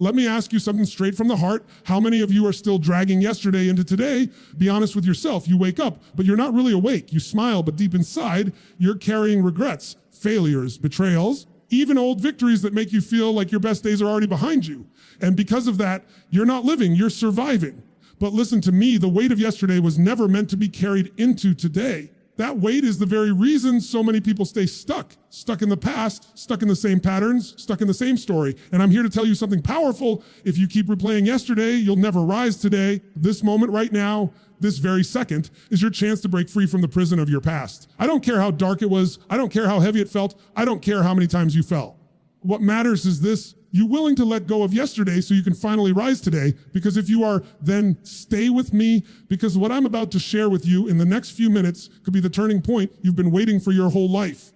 Let me ask you something straight from the heart. How many of you are still dragging yesterday into today? Be honest with yourself. You wake up, but you're not really awake. You smile, but deep inside, you're carrying regrets, failures, betrayals, even old victories that make you feel like your best days are already behind you. And because of that, you're not living, you're surviving. But listen to me, the weight of yesterday was never meant to be carried into today. That weight is the very reason so many people stay stuck in the past, stuck in the same patterns, stuck in the same story. And I'm here to tell you something powerful. If you keep replaying yesterday, you'll never rise today. This moment right now, this very second, is your chance to break free from the prison of your past. I don't care how dark it was. I don't care how heavy it felt. I don't care how many times you fell. What matters is this: you willing to let go of yesterday so you can finally rise today? Because if you are, then stay with me, because what I'm about to share with you in the next few minutes could be the turning point you've been waiting for your whole life.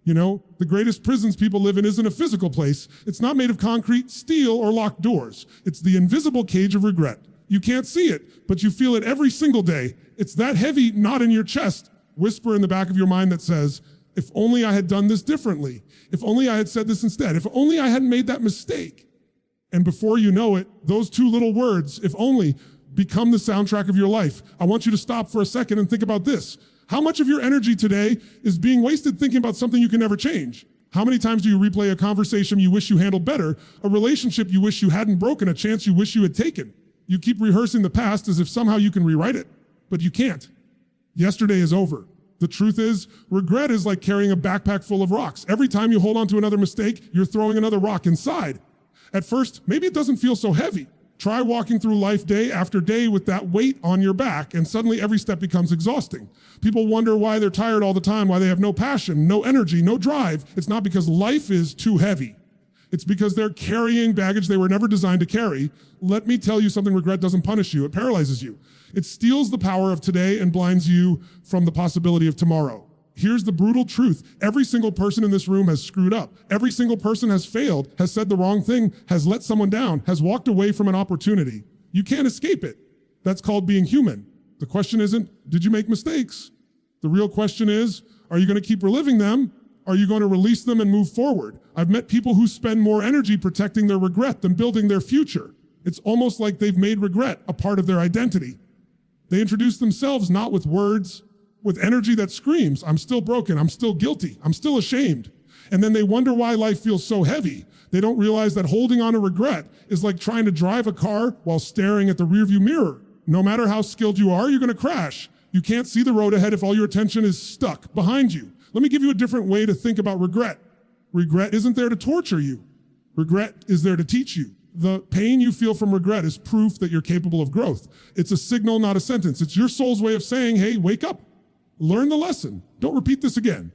You know, the greatest prisons people live in isn't a physical place. It's not made of concrete, steel, or locked doors. It's the invisible cage of regret. You can't see it, but you feel it every single day. It's that heavy knot in your chest, whisper in the back of your mind that says, if only I had done this differently. If only I had said this instead. If only I hadn't made that mistake. And before you know it, those two little words, if only, become the soundtrack of your life. I want you to stop for a second and think about this. How much of your energy today is being wasted thinking about something you can never change? How many times do you replay a conversation you wish you handled better, a relationship you wish you hadn't broken, a chance you wish you had taken? You keep rehearsing the past as if somehow you can rewrite it, but you can't. Yesterday is over. The truth is, regret is like carrying a backpack full of rocks. Every time you hold on to another mistake, you're throwing another rock inside. At first, maybe it doesn't feel so heavy. Try walking through life day after day with that weight on your back, and suddenly every step becomes exhausting. People wonder why they're tired all the time, why they have no passion, no energy, no drive. It's not because life is too heavy. It's because they're carrying baggage they were never designed to carry. Let me tell you something: regret doesn't punish you, it paralyzes you. It steals the power of today and blinds you from the possibility of tomorrow. Here's the brutal truth. Every single person in this room has screwed up. Every single person has failed, has said the wrong thing, has let someone down, has walked away from an opportunity. You can't escape it. That's called being human. The question isn't, did you make mistakes? The real question is, are you going to keep reliving them? Are you going to release them and move forward? I've met people who spend more energy protecting their regret than building their future. It's almost like they've made regret a part of their identity. They introduce themselves not with words, with energy that screams, I'm still broken, I'm still guilty, I'm still ashamed. And then they wonder why life feels so heavy. They don't realize that holding on to regret is like trying to drive a car while staring at the rearview mirror. No matter how skilled you are, you're going to crash. You can't see the road ahead if all your attention is stuck behind you. Let me give you a different way to think about regret. Regret isn't there to torture you. Regret is there to teach you. The pain you feel from regret is proof that you're capable of growth. It's a signal, not a sentence. It's your soul's way of saying, hey, wake up. Learn the lesson. Don't repeat this again.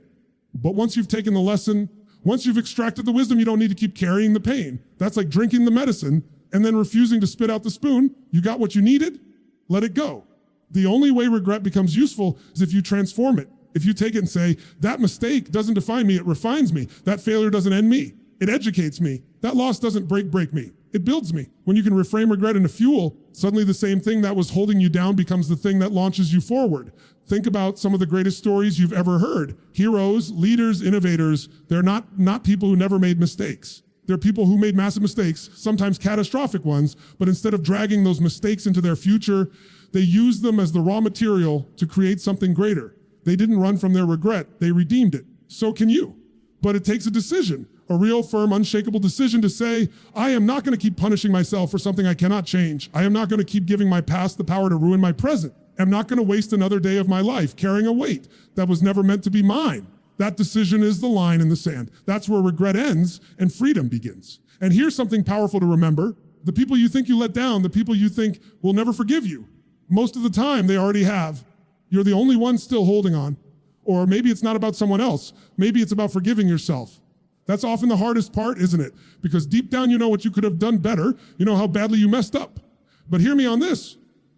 But once you've taken the lesson, once you've extracted the wisdom, you don't need to keep carrying the pain. That's like drinking the medicine and then refusing to spit out the spoon. You got what you needed, let it go. The only way regret becomes useful is if you transform it. If you take it and say, that mistake doesn't define me, it refines me. That failure doesn't end me, it educates me. That loss doesn't break me, it builds me. When you can reframe regret into fuel, suddenly the same thing that was holding you down becomes the thing that launches you forward. Think about some of the greatest stories you've ever heard. Heroes, leaders, innovators, they're not people who never made mistakes. They're people who made massive mistakes, sometimes catastrophic ones, but instead of dragging those mistakes into their future, they used them as the raw material to create something greater. They didn't run from their regret, they redeemed it. So can you. But it takes a decision, a real firm, unshakable decision to say, I am not going to keep punishing myself for something I cannot change. I am not going to keep giving my past the power to ruin my present. I'm not going to waste another day of my life carrying a weight that was never meant to be mine. That decision is the line in the sand. That's where regret ends and freedom begins. And here's something powerful to remember. The people you think you let down, the people you think will never forgive you, most of the time they already have. You're the only one still holding on. Or maybe it's not about someone else. Maybe it's about forgiving yourself. That's often the hardest part, isn't it? Because deep down you know what you could have done better. You know how badly you messed up. But hear me on this.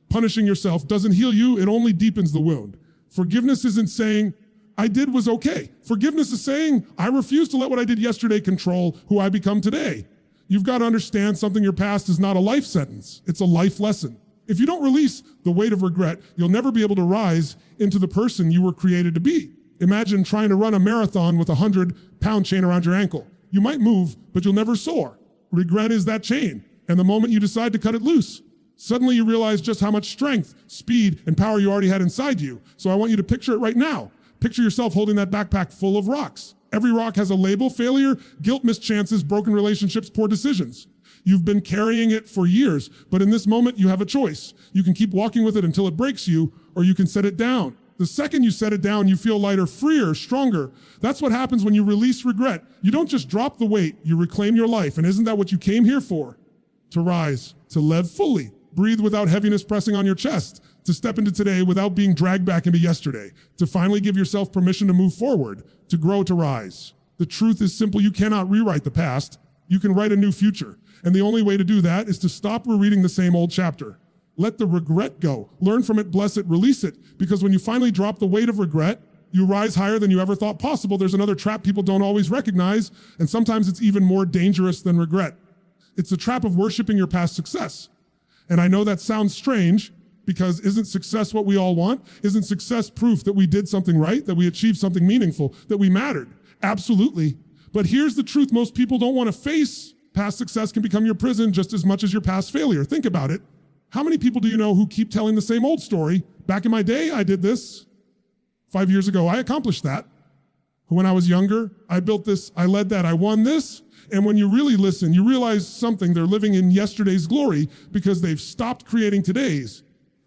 Punishing yourself doesn't heal you, it only deepens the wound. Forgiveness isn't saying, I did was okay. Forgiveness is saying, I refuse to let what I did yesterday control who I become today. You've got to understand something your past is not a life sentence, it's a life lesson. If you don't release the weight of regret, you'll never be able to rise into the person you were created to be. Imagine trying to run a marathon with a 100-pound chain around your ankle. You might move, but you'll never soar. Regret is that chain. And the moment you decide to cut it loose, suddenly you realize just how much strength, speed, and power you already had inside you. So I want you to picture it right now. Picture yourself holding that backpack full of rocks. Every rock has a label: failure, guilt, missed chances, broken relationships, poor decisions. You've been carrying it for years, but in this moment you have a choice. You can keep walking with it until it breaks you, or you can set it down. The second you set it down, you feel lighter, freer, stronger. That's what happens when you release regret. You don't just drop the weight, you reclaim your life. And isn't that what you came here for? To rise, to live fully, breathe without heaviness pressing on your chest, to step into today without being dragged back into yesterday, to finally give yourself permission to move forward, to grow, to rise. The truth is simple: you cannot rewrite the past. You can write a new future. And the only way to do that is to stop rereading the same old chapter. Let the regret go. Learn from it, bless it, release it. Because when you finally drop the weight of regret, you rise higher than you ever thought possible. There's another trap people don't always recognize, and sometimes it's even more dangerous than regret. It's the trap of worshiping your past success. And I know that sounds strange, because isn't success what we all want? Isn't success proof that we did something right, that we achieved something meaningful, that we mattered? Absolutely. But here's the truth most people don't want to face. Past success can become your prison just as much as your past failure. Think about it. How many people do you know who keep telling the same old story? Back in my day, I did this. 5 years ago, I accomplished that. When I was younger, I built this, I led that, I won this. And when you really listen, you realize something. They're living in yesterday's glory because they've stopped creating today's.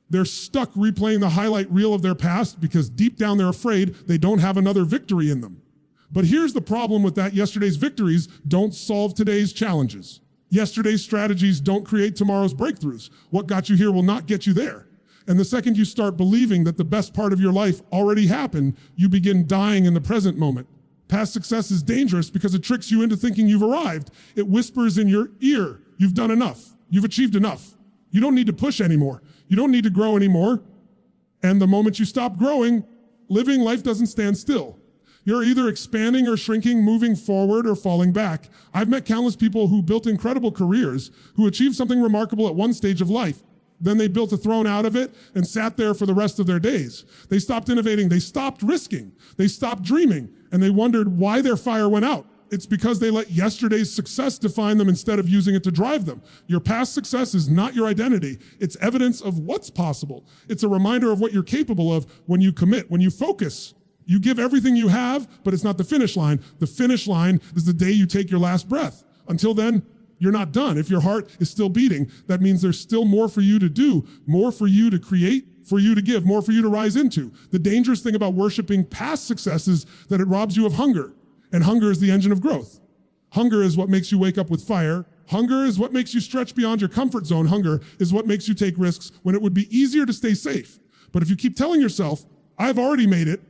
They're stuck replaying the highlight reel of their past because deep down they're afraid they don't have another victory in them. But here's the problem with that: yesterday's victories don't solve today's challenges. Yesterday's strategies don't create tomorrow's breakthroughs. What got you here will not get you there. And the second you start believing that the best part of your life already happened, you begin dying in the present moment. Past success is dangerous because it tricks you into thinking you've arrived. It whispers in your ear, you've done enough. You've achieved enough. You don't need to push anymore. You don't need to grow anymore. And the moment you stop growing, living life doesn't stand still. You're either expanding or shrinking, moving forward or falling back. I've met countless people who built incredible careers, who achieved something remarkable at one stage of life. Then they built a throne out of it and sat there for the rest of their days. They stopped innovating, they stopped risking, they stopped dreaming, and they wondered why their fire went out. It's because they let yesterday's success define them instead of using it to drive them. Your past success is not your identity. It's evidence of what's possible. It's a reminder of what you're capable of when you commit, when you focus. You give everything you have, but it's not the finish line. The finish line is the day you take your last breath. Until then, you're not done. If your heart is still beating, that means there's still more for you to do, more for you to create, for you to give, more for you to rise into. The dangerous thing about worshiping past success is that it robs you of hunger. And hunger is the engine of growth. Hunger is what makes you wake up with fire. Hunger is what makes you stretch beyond your comfort zone. Hunger is what makes you take risks when it would be easier to stay safe. But if you keep telling yourself, I've already made it,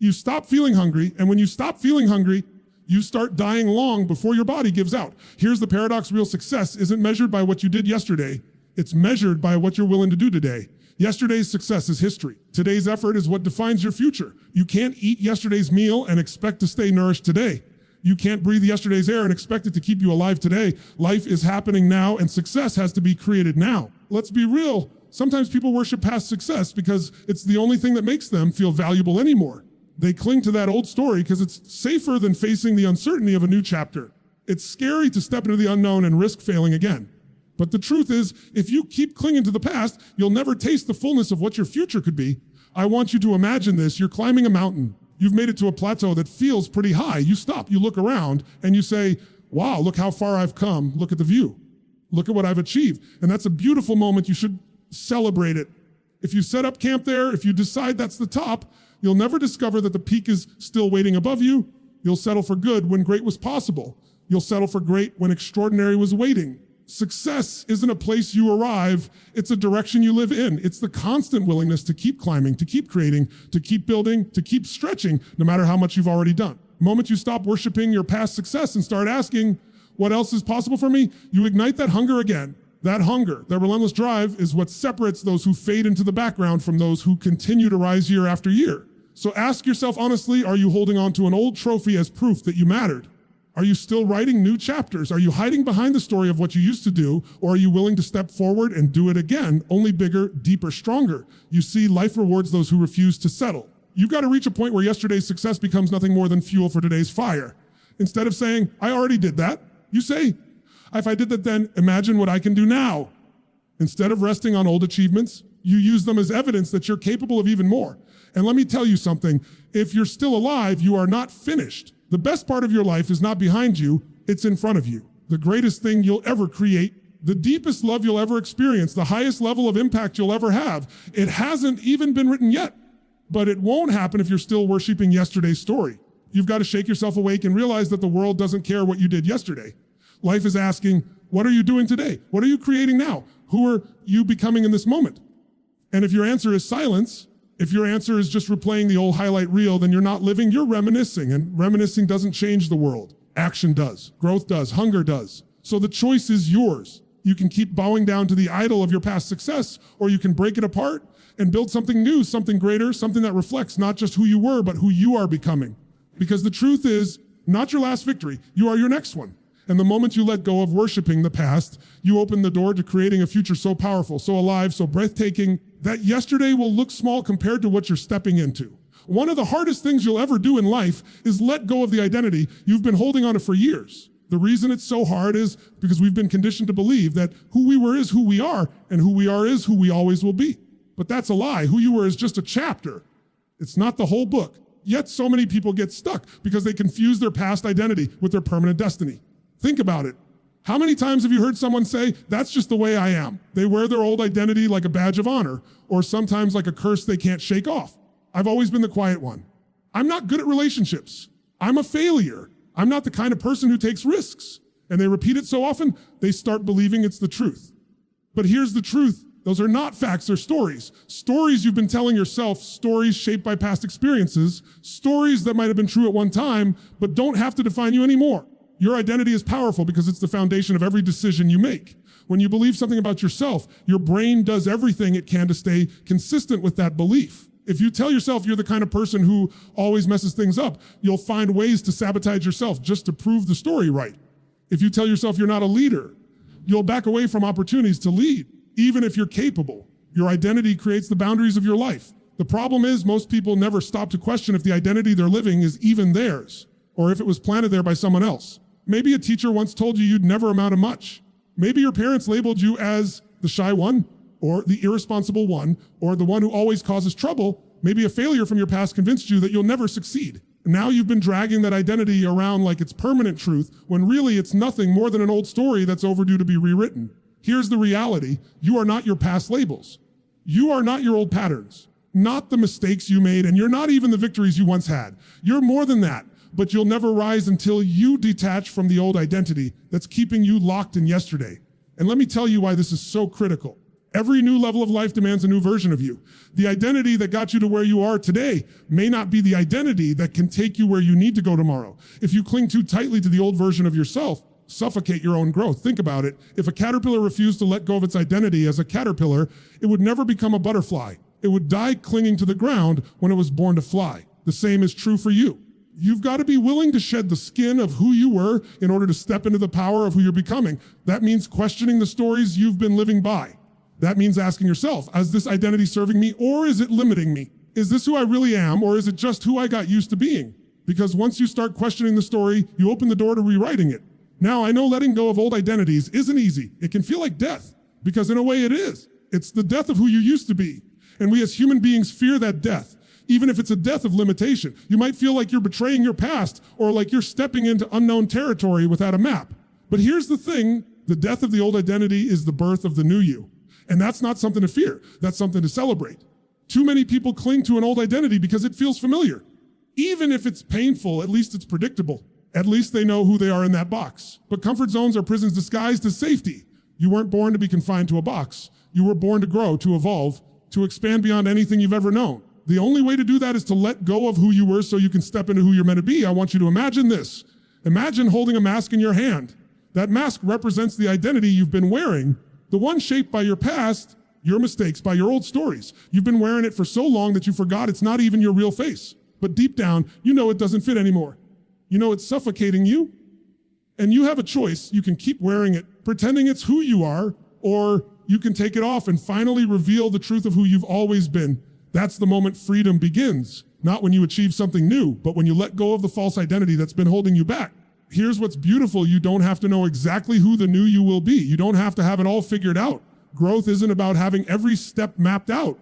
you stop feeling hungry. And when you stop feeling hungry, you start dying long before your body gives out. Here's the paradox: real success isn't measured by what you did yesterday. It's measured by what you're willing to do today. Yesterday's success is history. Today's effort is what defines your future. You can't eat yesterday's meal and expect to stay nourished today. You can't breathe yesterday's air and expect it to keep you alive today. Life is happening now, and success has to be created now. Let's be real. Sometimes people worship past success because it's the only thing that makes them feel valuable anymore. They cling to that old story because it's safer than facing the uncertainty of a new chapter. It's scary to step into the unknown and risk failing again. But the truth is, if you keep clinging to the past, you'll never taste the fullness of what your future could be. I want you to imagine this. You're climbing a mountain. You've made it to a plateau that feels pretty high. You stop, you look around, and you say, wow, look how far I've come. Look at the view. Look at what I've achieved. And that's a beautiful moment. You should celebrate it. If you set up camp there, if you decide that's the top, you'll never discover that the peak is still waiting above you. You'll settle for good when great was possible. You'll settle for great when extraordinary was waiting. Success isn't a place you arrive, it's a direction you live in. It's the constant willingness to keep climbing, to keep creating, to keep building, to keep stretching, no matter how much you've already done. The moment you stop worshiping your past success and start asking, what else is possible for me? You ignite that hunger again. That hunger, that relentless drive, is what separates those who fade into the background from those who continue to rise year after year. So ask yourself honestly, are you holding on to an old trophy as proof that you mattered? Are you still writing new chapters? Are you hiding behind the story of what you used to do? Or are you willing to step forward and do it again, only bigger, deeper, stronger? You see, life rewards those who refuse to settle. You've got to reach a point where yesterday's success becomes nothing more than fuel for today's fire. Instead of saying, I already did that, you say, If I did that then, imagine what I can do now. Instead of resting on old achievements, you use them as evidence that you're capable of even more. And let me tell you something, if you're still alive, you are not finished. The best part of your life is not behind you, it's in front of you. The greatest thing you'll ever create, the deepest love you'll ever experience, the highest level of impact you'll ever have, it hasn't even been written yet. But it won't happen if you're still worshiping yesterday's story. You've got to shake yourself awake and realize that the world doesn't care what you did yesterday. Life is asking, what are you doing today? What are you creating now? Who are you becoming in this moment? And if your answer is silence, if your answer is just replaying the old highlight reel, then you're not living, you're reminiscing. And reminiscing doesn't change the world. Action does, growth does, hunger does. So the choice is yours. You can keep bowing down to the idol of your past success, or you can break it apart and build something new, something greater, something that reflects not just who you were, but who you are becoming. Because the truth is, not your last victory, you are your next one. And the moment you let go of worshiping the past, you open the door to creating a future so powerful, so alive, so breathtaking, that yesterday will look small compared to what you're stepping into. One of the hardest things you'll ever do in life is let go of the identity you've been holding on to for years. The reason it's so hard is because we've been conditioned to believe that who we were is who we are, and who we are is who we always will be. But that's a lie. Who you were is just a chapter. It's not the whole book. Yet so many people get stuck because they confuse their past identity with their permanent destiny. Think about it. How many times have you heard someone say, that's just the way I am? They wear their old identity like a badge of honor, or sometimes like a curse they can't shake off. I've always been the quiet one. I'm not good at relationships. I'm a failure. I'm not the kind of person who takes risks. And they repeat it so often, they start believing it's the truth. But here's the truth. Those are not facts, they're stories. Stories you've been telling yourself, stories shaped by past experiences, stories that might have been true at one time, but don't have to define you anymore. Your identity is powerful because it's the foundation of every decision you make. When you believe something about yourself, your brain does everything it can to stay consistent with that belief. If you tell yourself you're the kind of person who always messes things up, you'll find ways to sabotage yourself just to prove the story right. If you tell yourself you're not a leader, you'll back away from opportunities to lead, even if you're capable. Your identity creates the boundaries of your life. The problem is most people never stop to question if the identity they're living is even theirs, or if it was planted there by someone else. Maybe a teacher once told you you'd never amount to much. Maybe your parents labeled you as the shy one, or the irresponsible one, or the one who always causes trouble. Maybe a failure from your past convinced you that you'll never succeed. Now you've been dragging that identity around like it's permanent truth, when really it's nothing more than an old story that's overdue to be rewritten. Here's the reality. You are not your past labels. You are not your old patterns, not the mistakes you made, and you're not even the victories you once had. You're more than that, but you'll never rise until you detach from the old identity that's keeping you locked in yesterday. And let me tell you why this is so critical. Every new level of life demands a new version of you. The identity that got you to where you are today may not be the identity that can take you where you need to go tomorrow. If you cling too tightly to the old version of yourself, suffocate your own growth. Think about it. If a caterpillar refused to let go of its identity as a caterpillar, it would never become a butterfly. It would die clinging to the ground when it was born to fly. The same is true for you. You've got to be willing to shed the skin of who you were in order to step into the power of who you're becoming. That means questioning the stories you've been living by. That means asking yourself, is this identity serving me or is it limiting me? Is this who I really am or is it just who I got used to being? Because once you start questioning the story, you open the door to rewriting it. Now, I know letting go of old identities isn't easy. It can feel like death, because in a way it is. It's the death of who you used to be. And we as human beings fear that death, even if it's a death of limitation. You might feel like you're betraying your past or like you're stepping into unknown territory without a map. But here's the thing, the death of the old identity is the birth of the new you. And that's not something to fear, that's something to celebrate. Too many people cling to an old identity because it feels familiar. Even if it's painful, at least it's predictable. At least they know who they are in that box. But comfort zones are prisons disguised as safety. You weren't born to be confined to a box. You were born to grow, to evolve, to expand beyond anything you've ever known. The only way to do that is to let go of who you were so you can step into who you're meant to be. I want you to imagine this. Imagine holding a mask in your hand. That mask represents the identity you've been wearing, the one shaped by your past, your mistakes, by your old stories. You've been wearing it for so long that you forgot it's not even your real face. But deep down, you know it doesn't fit anymore. You know it's suffocating you. And you have a choice. You can keep wearing it, pretending it's who you are, or you can take it off and finally reveal the truth of who you've always been. That's the moment freedom begins. Not when you achieve something new, but when you let go of the false identity that's been holding you back. here's what's beautiful. You don't have to know exactly who the new you will be. You don't have to have it all figured out. Growth isn't about having every step mapped out.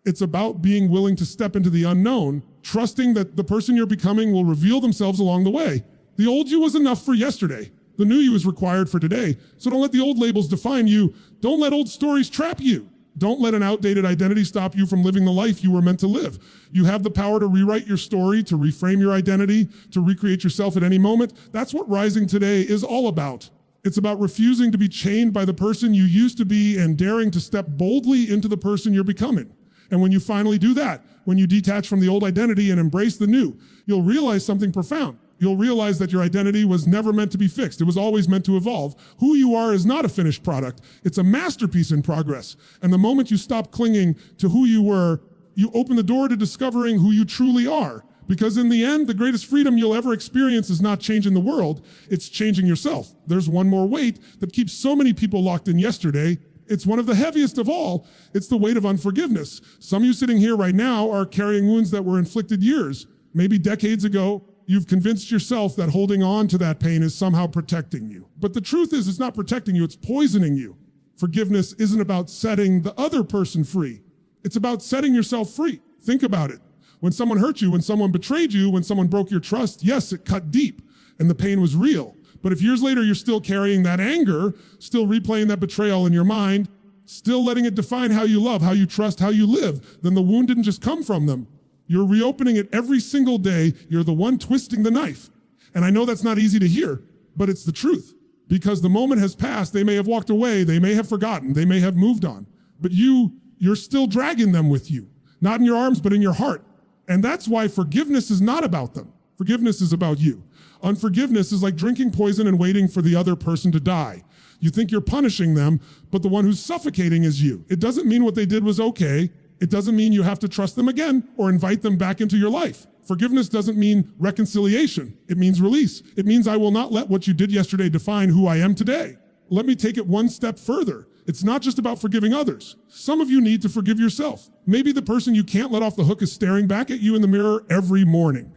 It's about being willing to step into the unknown, trusting that the person you're becoming will reveal themselves along the way. The old you was enough for yesterday. The new you is required for today. So don't let the old labels define you. Don't let old stories trap you. Don't let an outdated identity stop you from living the life you were meant to live. You have the power to rewrite your story, to reframe your identity, to recreate yourself at any moment. That's what Rising Today is all about. It's about refusing to be chained by the person you used to be and daring to step boldly into the person you're becoming. And when you finally do that, when you detach from the old identity and embrace the new, you'll realize something profound. You'll realize that your identity was never meant to be fixed. It was always meant to evolve. Who you are is not a finished product. It's a masterpiece in progress. And the moment you stop clinging to who you were, you open the door to discovering who you truly are. Because in the end, the greatest freedom you'll ever experience is not changing the world, it's changing yourself. There's one more weight that keeps so many people locked in yesterday. It's one of the heaviest of all. It's the weight of unforgiveness. Some of you sitting here right now are carrying wounds that were inflicted years, maybe decades ago. You've convinced yourself that holding on to that pain is somehow protecting you. But the truth is, it's not protecting you, it's poisoning you. Forgiveness isn't about setting the other person free. It's about setting yourself free. Think about it. When someone hurt you, when someone betrayed you, when someone broke your trust, yes, it cut deep and the pain was real. But if years later you're still carrying that anger, still replaying that betrayal in your mind, still letting it define how you love, how you trust, how you live, then the wound didn't just come from them. You're reopening it every single day. You're the one twisting the knife. And I know that's not easy to hear, but it's the truth. Because the moment has passed, they may have walked away, they may have forgotten, they may have moved on. But you're still dragging them with you. Not in your arms, but in your heart. And that's why forgiveness is not about them. Forgiveness is about you. Unforgiveness is like drinking poison and waiting for the other person to die. You think you're punishing them, but the one who's suffocating is you. It doesn't mean what they did was okay. It doesn't mean you have to trust them again or invite them back into your life. Forgiveness doesn't mean reconciliation. It means release. It means I will not let what you did yesterday define who I am today. Let me take it one step further. It's not just about forgiving others. Some of you need to forgive yourself. Maybe the person you can't let off the hook is staring back at you in the mirror every morning.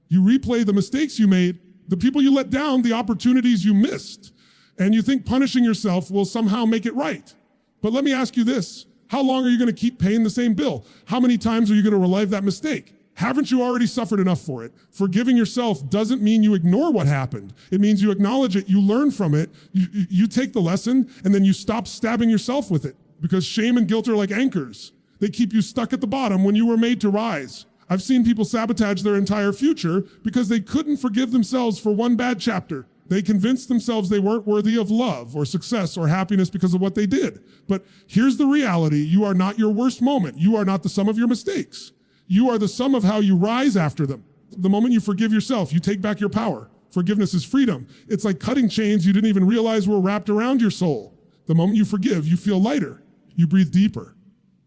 You replay the mistakes you made, the people you let down, the opportunities you missed, and you think punishing yourself will somehow make it right. But let me ask you this. How long are you going to keep paying the same bill? How many times are you going to relive that mistake? Haven't you already suffered enough for it? Forgiving yourself doesn't mean you ignore what happened. It means you acknowledge it, you learn from it, you take the lesson, and then you stop stabbing yourself with it. Because shame and guilt are like anchors. They keep you stuck at the bottom when you were made to rise. I've seen people sabotage their entire future because they couldn't forgive themselves for one bad chapter. They convinced themselves they weren't worthy of love or success or happiness because of what they did. But here's the reality. You are not your worst moment. You are not the sum of your mistakes. You are the sum of how you rise after them. The moment you forgive yourself, you take back your power. Forgiveness is freedom. It's like cutting chains you didn't even realize were wrapped around your soul. The moment you forgive, you feel lighter. You breathe deeper.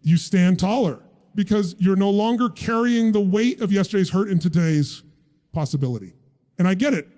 You stand taller because you're no longer carrying the weight of yesterday's hurt into today's possibility. And I get it.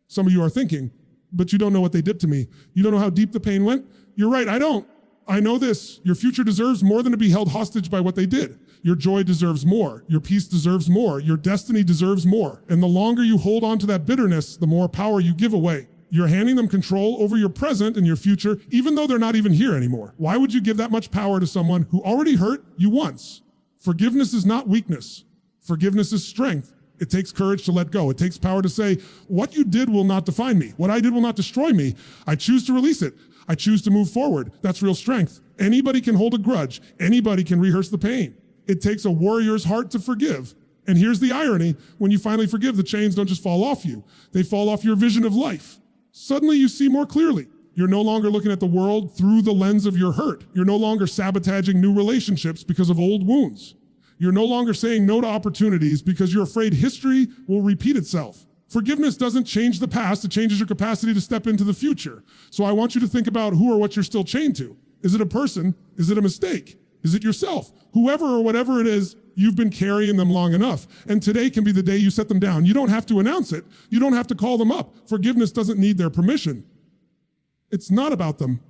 Some of you are thinking, but you don't know what they did to me. You don't know how deep the pain went. You're right, I don't. I know this. Your future deserves more than to be held hostage by what they did. Your joy deserves more. Your peace deserves more. Your destiny deserves more. And the longer you hold on to that bitterness, the more power you give away. You're handing them control over your present and your future, even though they're not even here anymore. Why would you give that much power to someone who already hurt you once? Forgiveness is not weakness. Forgiveness is strength. It takes courage to let go. It takes power to say, what you did will not define me. What I did will not destroy me. I choose to release it. I choose to move forward. That's real strength. Anybody can hold a grudge. Anybody can rehearse the pain. It takes a warrior's heart to forgive. And here's the irony. When you finally forgive, the chains don't just fall off you. They fall off your vision of life. Suddenly you see more clearly. You're no longer looking at the world through the lens of your hurt. You're no longer sabotaging new relationships because of old wounds. You're no longer saying no to opportunities because you're afraid history will repeat itself. Forgiveness doesn't change the past, it changes your capacity to step into the future. So I want you to think about who or what you're still chained to. Is it a person? Is it a mistake? Is it yourself? Whoever or whatever it is, you've been carrying them long enough. And today can be the day you set them down. You don't have to announce it. You don't have to call them up. Forgiveness doesn't need their permission. It's not about them.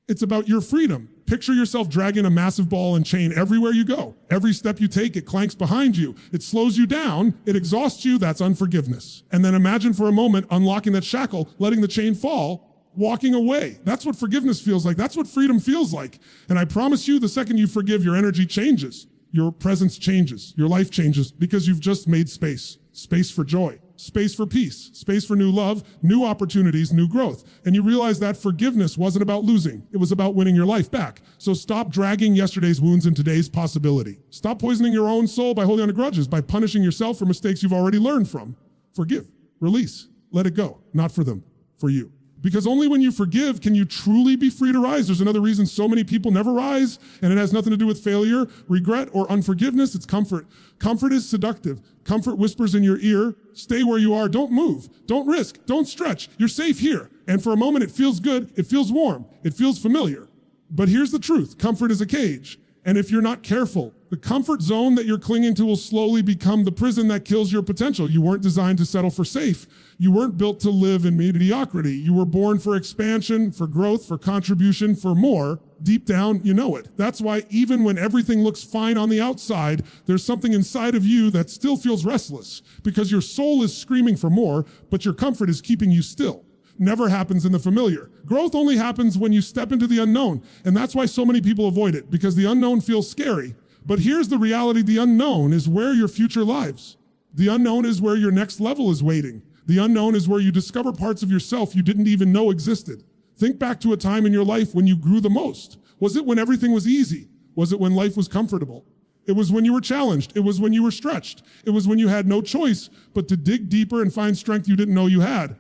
It's about your freedom. Picture yourself dragging a massive ball and chain everywhere you go. Every step you take, it clanks behind you. It slows you down. It exhausts you. That's unforgiveness. And then imagine for a moment unlocking that shackle, letting the chain fall, walking away. That's what forgiveness feels like. That's what freedom feels like. And I promise you, the second you forgive, your energy changes. Your presence changes. Your life changes because you've just made space. Space for joy. Space for peace, space for new love, new opportunities, new growth. And you realize that forgiveness wasn't about losing. It was about winning your life back. So stop dragging yesterday's wounds in today's possibility. Stop poisoning your own soul by holding on to grudges, by punishing yourself for mistakes you've already learned from. Forgive, release, let it go. Not for them, for you. Because only when you forgive can you truly be free to rise. There's another reason so many people never rise, and it has nothing to do with failure, regret, or unforgiveness. It's comfort. Comfort is seductive. Comfort whispers in your ear, stay where you are, don't move, don't risk, don't stretch. You're safe here. And for a moment, it feels good, it feels warm, it feels familiar. But here's the truth, comfort is a cage. And if you're not careful, the comfort zone that you're clinging to will slowly become the prison that kills your potential. You weren't designed to settle for safe. You weren't built to live in mediocrity. You were born for expansion, for growth, for contribution, for more. Deep down, you know it. That's why even when everything looks fine on the outside, there's something inside of you that still feels restless because your soul is screaming for more, but your comfort is keeping you still. Never happens in the familiar. Growth only happens when you step into the unknown. And that's why so many people avoid it, because the unknown feels scary. But here's the reality, the unknown is where your future lies. The unknown is where your next level is waiting. The unknown is where you discover parts of yourself you didn't even know existed. Think back to a time in your life when you grew the most. Was it when everything was easy? Was it when life was comfortable? It was when you were challenged. It was when you were stretched. It was when you had no choice but to dig deeper and find strength you didn't know you had.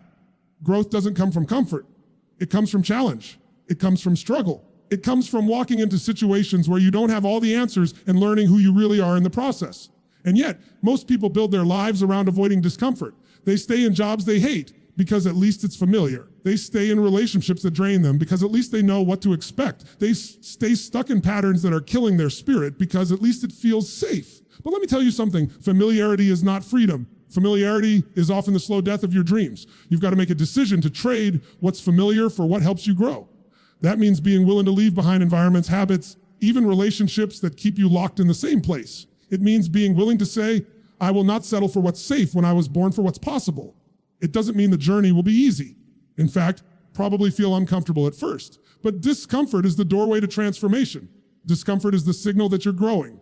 Growth doesn't come from comfort. It comes from challenge. It comes from struggle. It comes from walking into situations where you don't have all the answers and learning who you really are in the process. And yet, most people build their lives around avoiding discomfort. They stay in jobs they hate because at least it's familiar. They stay in relationships that drain them because at least they know what to expect. They stay stuck in patterns that are killing their spirit because at least it feels safe. But let me tell you something, familiarity is not freedom. Familiarity is often the slow death of your dreams. You've got to make a decision to trade what's familiar for what helps you grow. That means being willing to leave behind environments, habits, even relationships that keep you locked in the same place. It means being willing to say, I will not settle for what's safe when I was born for what's possible. It doesn't mean the journey will be easy. In fact, probably feel uncomfortable at first. But discomfort is the doorway to transformation. Discomfort is the signal that you're growing.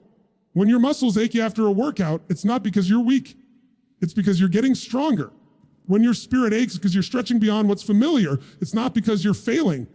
When your muscles ache you after a workout, it's not because you're weak. It's because you're getting stronger. When your spirit aches because you're stretching beyond what's familiar, it's not because you're failing.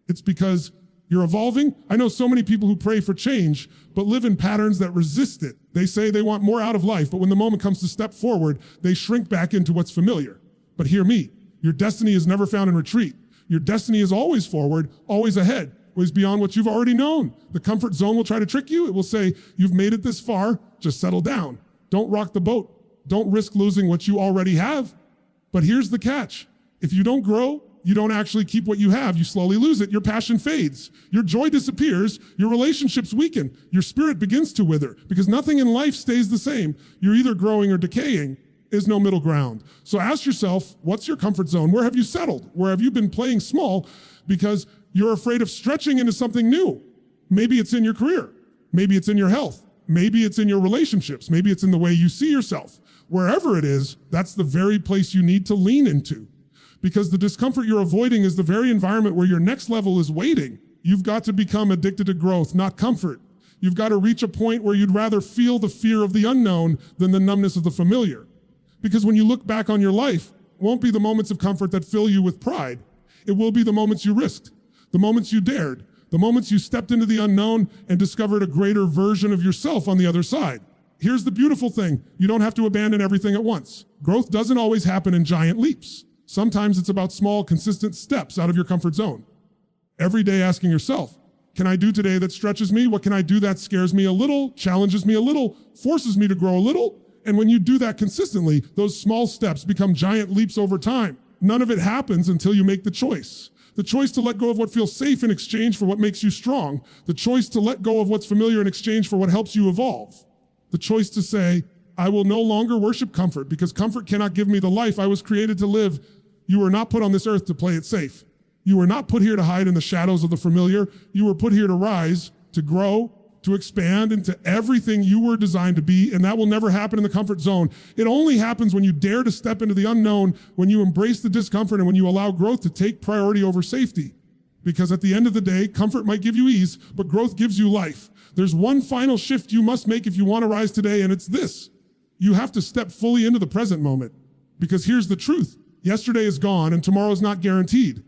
It's because you're evolving. I know so many people who pray for change, but live in patterns that resist it. They say they want more out of life, but when the moment comes to step forward, they shrink back into what's familiar. But hear me, your destiny is never found in retreat. Your destiny is always forward, always ahead, always beyond what you've already known. The comfort zone will try to trick you. It will say, you've made it this far, just settle down. Don't rock the boat. Don't risk losing what you already have. But here's the catch. If you don't grow, you don't actually keep what you have. You slowly lose it. Your passion fades. Your joy disappears. Your relationships weaken. Your spirit begins to wither because nothing in life stays the same. You're either growing or decaying. There's no middle ground. So ask yourself, what's your comfort zone? Where have you settled? Where have you been playing small because you're afraid of stretching into something new? Maybe it's in your career. Maybe it's in your health. Maybe it's in your relationships. Maybe it's in the way you see yourself. Wherever it is, that's the very place you need to lean into. Because the discomfort you're avoiding is the very environment where your next level is waiting. You've got to become addicted to growth, not comfort. You've got to reach a point where you'd rather feel the fear of the unknown than the numbness of the familiar. Because when you look back on your life, it won't be the moments of comfort that fill you with pride. It will be the moments you risked, the moments you dared, the moments you stepped into the unknown and discovered a greater version of yourself on the other side. Here's the beautiful thing. You don't have to abandon everything at once. Growth doesn't always happen in giant leaps. Sometimes it's about small, consistent steps out of your comfort zone. Every day asking yourself, can I do today that stretches me? What can I do that scares me a little, challenges me a little, forces me to grow a little? And when you do that consistently, those small steps become giant leaps over time. None of it happens until you make the choice. The choice to let go of what feels safe in exchange for what makes you strong. The choice to let go of what's familiar in exchange for what helps you evolve. The choice to say, I will no longer worship comfort because comfort cannot give me the life I was created to live. You were not put on this earth to play it safe. You were not put here to hide in the shadows of the familiar. You were put here to rise, to grow, to expand into everything you were designed to be, and that will never happen in the comfort zone. It only happens when you dare to step into the unknown, when you embrace the discomfort, and when you allow growth to take priority over safety. Because at the end of the day, comfort might give you ease, but growth gives you life. There's one final shift you must make if you want to rise today, and it's this. You have to step fully into the present moment. Because here's the truth. Yesterday is gone, and tomorrow is not guaranteed.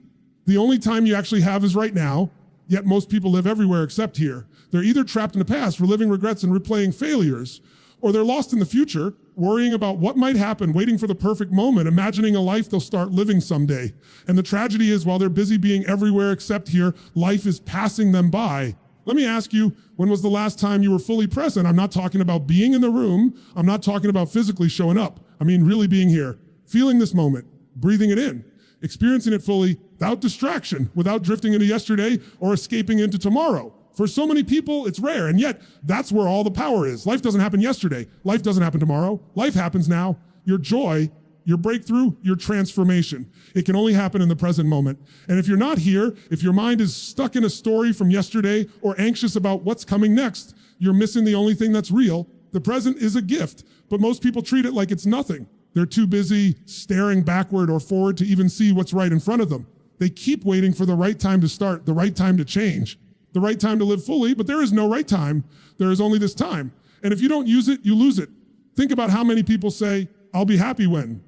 The only time you actually have is right now, yet most people live everywhere except here. They're either trapped in the past, reliving regrets and replaying failures, or they're lost in the future, worrying about what might happen, waiting for the perfect moment, imagining a life they'll start living someday. And the tragedy is, while they're busy being everywhere except here, life is passing them by. Let me ask you, when was the last time you were fully present? I'm not talking about being in the room. I'm not talking about physically showing up. I mean, really being here, feeling this moment, breathing it in, experiencing it fully, without distraction, without drifting into yesterday or escaping into tomorrow. For so many people, it's rare, and yet that's where all the power is. Life doesn't happen yesterday. Life doesn't happen tomorrow. Life happens now. Your joy, your breakthrough, your transformation. It can only happen in the present moment. And if you're not here, if your mind is stuck in a story from yesterday or anxious about what's coming next, you're missing the only thing that's real. The present is a gift, but most people treat it like it's nothing. They're too busy staring backward or forward to even see what's right in front of them. They keep waiting for the right time to start, the right time to change, the right time to live fully, but there is no right time. There is only this time. And if you don't use it, you lose it. Think about how many people say, I'll be happy when.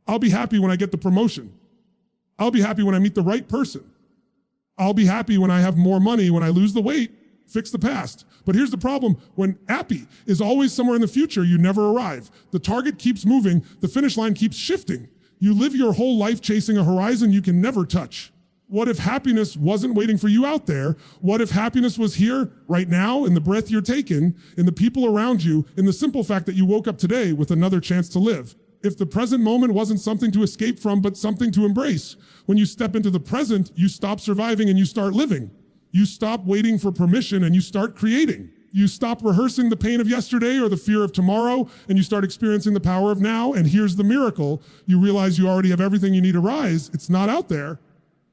I'll be happy when I get the promotion. I'll be happy when I meet the right person. I'll be happy when I have more money, when I lose the weight, fix the past. But here's the problem. When happy is always somewhere in the future, you never arrive. The target keeps moving. The finish line keeps shifting. You live your whole life chasing a horizon you can never touch. What if happiness wasn't waiting for you out there? What if happiness was here right now in the breath you're taking, in the people around you, in the simple fact that you woke up today with another chance to live? If the present moment wasn't something to escape from, but something to embrace. When you step into the present, you stop surviving and you start living. You stop waiting for permission and you start creating. You stop rehearsing the pain of yesterday or the fear of tomorrow, and you start experiencing the power of now. And here's the miracle. You realize you already have everything you need to rise. It's not out there.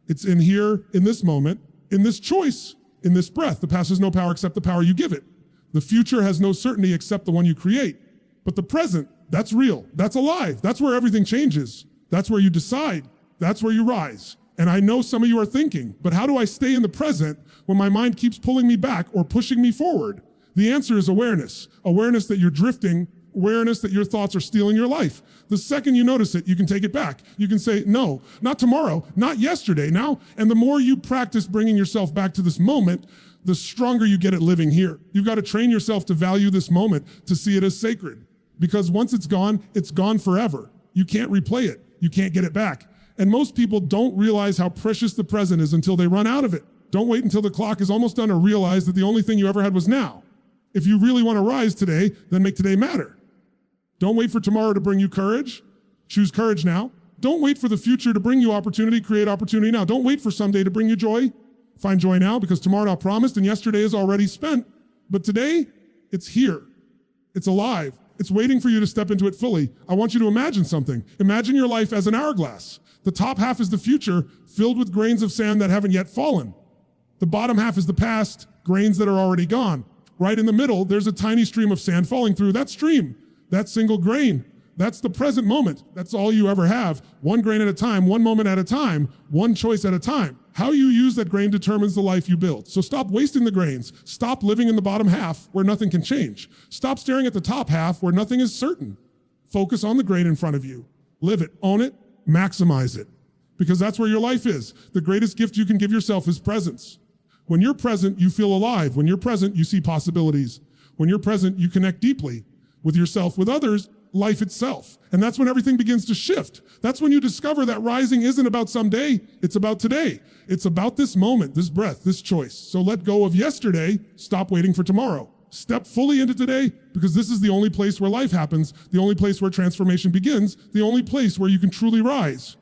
It's in here, in this moment, in this choice, in this breath. The past has no power except the power you give it. The future has no certainty except the one you create. But the present, that's real. That's alive. That's where everything changes. That's where you decide. That's where you rise. And I know some of you are thinking, but how do I stay in the present when my mind keeps pulling me back or pushing me forward? The answer is awareness. Awareness that you're drifting, awareness that your thoughts are stealing your life. The second you notice it, you can take it back. You can say, no, not tomorrow, not yesterday, now. And the more you practice bringing yourself back to this moment, the stronger you get at living here. You've got to train yourself to value this moment, to see it as sacred. Because once it's gone forever. You can't replay it. You can't get it back. And most people don't realize how precious the present is until they run out of it. Don't wait until the clock is almost done to realize that the only thing you ever had was now. If you really want to rise today, then make today matter. Don't wait for tomorrow to bring you courage. Choose courage now. Don't wait for the future to bring you opportunity. Create opportunity now. Don't wait for someday to bring you joy. Find joy now, because tomorrow not promised and yesterday is already spent. But today, it's here. It's alive. It's waiting for you to step into it fully. I want you to imagine something. Imagine your life as an hourglass. The top half is the future, filled with grains of sand that haven't yet fallen. The bottom half is the past, grains that are already gone. Right in the middle, there's a tiny stream of sand falling through. That stream, that single grain, that's the present moment. That's all you ever have. One grain at a time, one moment at a time, one choice at a time. How you use that grain determines the life you build. So stop wasting the grains. Stop living in the bottom half where nothing can change. Stop staring at the top half where nothing is certain. Focus on the grain in front of you. Live it, own it, maximize it. Because that's where your life is. The greatest gift you can give yourself is presence. When you're present, you feel alive. When you're present, you see possibilities. When you're present, you connect deeply with yourself, with others, life itself. And that's when everything begins to shift. That's when you discover that rising isn't about someday, it's about today. It's about this moment, this breath, this choice. So let go of yesterday, stop waiting for tomorrow. Step fully into today, because this is the only place where life happens, the only place where transformation begins, the only place where you can truly rise.